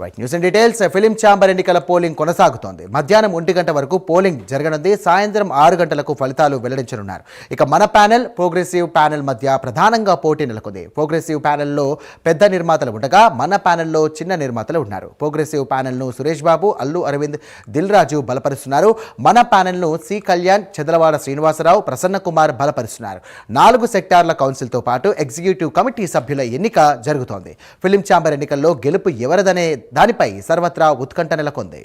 Right news and details. Film chamber ఎన్నికల polling కొనసాగుతోంది. మధ్యాహ్నం 1 గంట వరకు పోలింగ్ జరగనుంది. సాయంత్రం 6 గంటలకు ఫలితాలు వెల్లడించనున్నారు. ఇక మన ప్యానెల్, ప్రోగ్రెసివ్ ప్యానెల్ మధ్య ప్రధానంగా పోటీ నెలకొంది. ప్రోగ్రెసివ్ ప్యానెల్లో పెద్ద నిర్మాతలు ఉండగా మన ప్యానెల్లో చిన్న నిర్మాతలు ఉన్నారు. ప్రోగ్రెసివ్ ప్యానెల్ను సురేష్ బాబు, అల్లు అరవింద్, దిల్ రాజు బలపరుస్తున్నారు. మన ప్యానెల్ను సి కళ్యాణ్, చదలవాడ శ్రీనివాసరావు, ప్రసన్న కుమార్ బలపరుస్తున్నారు. 4 సెక్టార్ల కౌన్సిల్తో పాటు ఎగ్జిక్యూటివ్ కమిటీ సభ్యుల ఎన్నిక జరుగుతోంది. ఫిలిం ఛాంబర్ ఎన్నికల్లో గెలుపు ఎవరిదనే దానిపై సర్వత్రా ఉత్కంఠ నెలకొంది.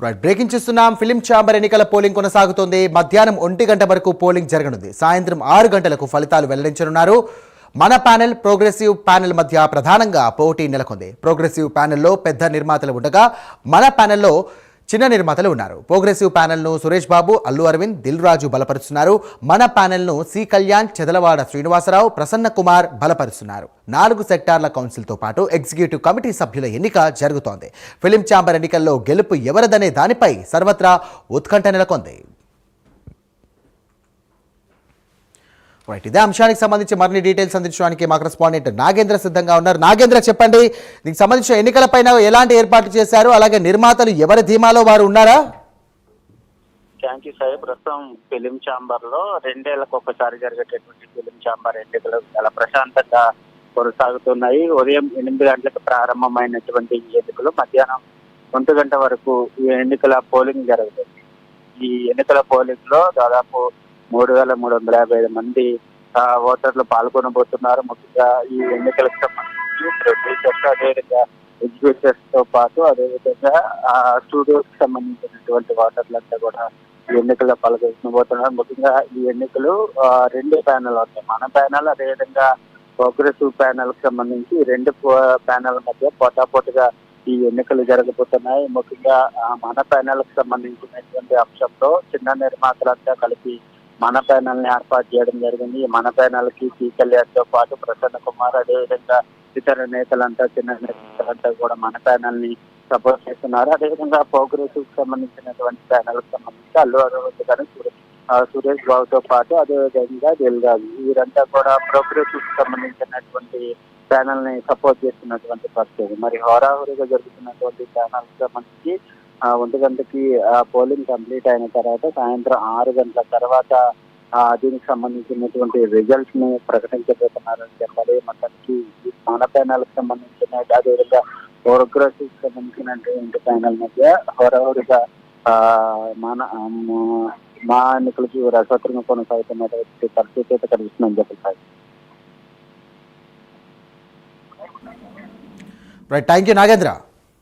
రైట్ బ్రేకింగ్ చేస్తున్నాం. ఫిలిం ఛాంబర్ ఎన్నికల పోలింగ్ కొనసాగుతోంది. మధ్యాహ్నం 1 గంట వరకు పోలింగ్ జరగనుంది. సాయంత్రం 6 గంటలకు ఫలితాలు వెల్లడించనున్నారు. మన ప్యానెల్, ప్రోగ్రెసివ్ ప్యానెల్ మధ్య ప్రధానంగా పోటీ నెలకొంది. ప్రోగ్రెసివ్ ప్యానెల్లో పెద్ద నిర్మాతలు ఉండగా మన ప్యానెల్లో చిన్న నిర్మాతలు ఉన్నారు. ప్రోగ్రెసివ్ ప్యానెల్ను సురేష్ బాబు, అల్లు అరవింద్, దిల్ రాజు బలపరుస్తున్నారు. మన ప్యానెల్ను సి కళ్యాణ్, చదలవాడ శ్రీనివాసరావు, ప్రసన్న కుమార్ బలపరుస్తున్నారు. 4 సెక్టార్ల కౌన్సిల్తో పాటు ఎగ్జిక్యూటివ్ కమిటీ సభ్యుల ఎన్నిక జరుగుతోంది. ఫిలిం ఛాంబర్ ఎన్నికల్లో గెలుపు ఎవరిదనే దానిపై సర్వత్రా ఉత్కంఠ నెలకొంది. రైట్, ఇదే అంశానికి సంబంధించి మరిన్ని డీటెయిల్స్ అందించడానికి మా కరెస్పాండెంట్ నాగేంద్ర సిద్ధంగా ఉన్నారు. నాగేంద్ర, చెప్పండి, దీనికి సంబంధించిన ఎన్నికలపైన ఎలాంటి ఏర్పాట్లు చేశారు? అలాగే నిర్మాతలు ఎవరి ధీమాలో వారు ఉన్నారా? Thank you sir. ప్రస్తుతం ఫిలిం ఛాంబర్ లో 2 ఏళ్లకు ఒకసారి జరిగేటటువంటి ఫిలిం ఛాంబర్ ఎన్నికలు చాలా ప్రశాంతంగా కొనసాగుతున్నాయి. ఉదయం 8 గంటలకు ప్రారంభమైనటువంటి ఎన్నికలు మధ్యాహ్నం 1 గంట వరకు ఈ ఎన్నికల పోలింగ్ జరుగుతుంది. ఈ ఎన్నికల పోలింగ్ లో దాదాపు 3,355 మంది ఓటర్లు పాల్గొనబోతున్నారు. ముఖ్యంగా ఈ ఎన్నికలకు సంబంధించి ప్రొడ్యూసర్స్, అదేవిధంగా ఎగ్జిక్యూటివ్స్ తో పాటు అదేవిధంగా స్టూడియోకి సంబంధించినటువంటి ఓటర్లంతా కూడా ఈ ఎన్నికల్లో పాల్గొనబోతున్నారు. ముఖ్యంగా ఈ ఎన్నికలు 2 ప్యానెల్ ఉంటాయి. మన ప్యానెల్, అదేవిధంగా ప్రోగ్రెసివ్ ప్యానెల్ కి సంబంధించి 2 ప్యానెల్ మధ్య పోటాపోటీగా ఈ ఎన్నికలు జరగబోతున్నాయి. ముఖ్యంగా మన ప్యానెల్ కి సంబంధించినటువంటి అంశంలో చిన్న నిర్మాతలంతా కలిపి మన ప్యానెల్ ని ఏర్పాటు చేయడం జరిగింది. మన ప్యానెల్ కి సి కళ్యాణ్ తో పాటు ప్రసన్న కుమార్, అదేవిధంగా ఇతర నేతలంతా, చిన్న నేతలంతా కూడా మన ప్యానెల్ ని సపోర్ట్ చేస్తున్నారు. అదేవిధంగా ప్రోగ్రెసివ్ కి సంబంధించినటువంటి ప్యానెల్ కి సంబంధించి అల్లు అరవింద్ గారు, సురేష్ బాబుతో పాటు అదేవిధంగా దిల్ రాజు, వీరంతా కూడా ప్రోగ్రెసివ్ కి సంబంధించినటువంటి ప్యానెల్ ని సపోర్ట్ చేస్తున్నటువంటి పరిస్థితి. మరి హోరాహోరీగా జరుగుతున్నటువంటి ప్యానెల్ కి సంబంధించి 1 గంటకి పోలింగ్ కంప్లీట్ అయిన తర్వాత సాయంత్రం 6 గంటల తర్వాత దీనికి సంబంధించినటువంటి రిజల్ట్స్ ని ప్రకటించబోతున్నారని చెప్పాలి. మొత్తానికి మన ప్యానెల్ కి సంబంధించిన, అదేవిధంగా ప్రోగ్రెసివ్ కి సంబంధించినటువంటి ప్యానెల్ మధ్య హోరాహోరీగా మా ఎన్నికలకి రసవత్రంగా కొనసాగుతున్నటువంటి పరిస్థితి అయితే కనిపిస్తుందని చెప్పాలి. Right, thank you Nagendra.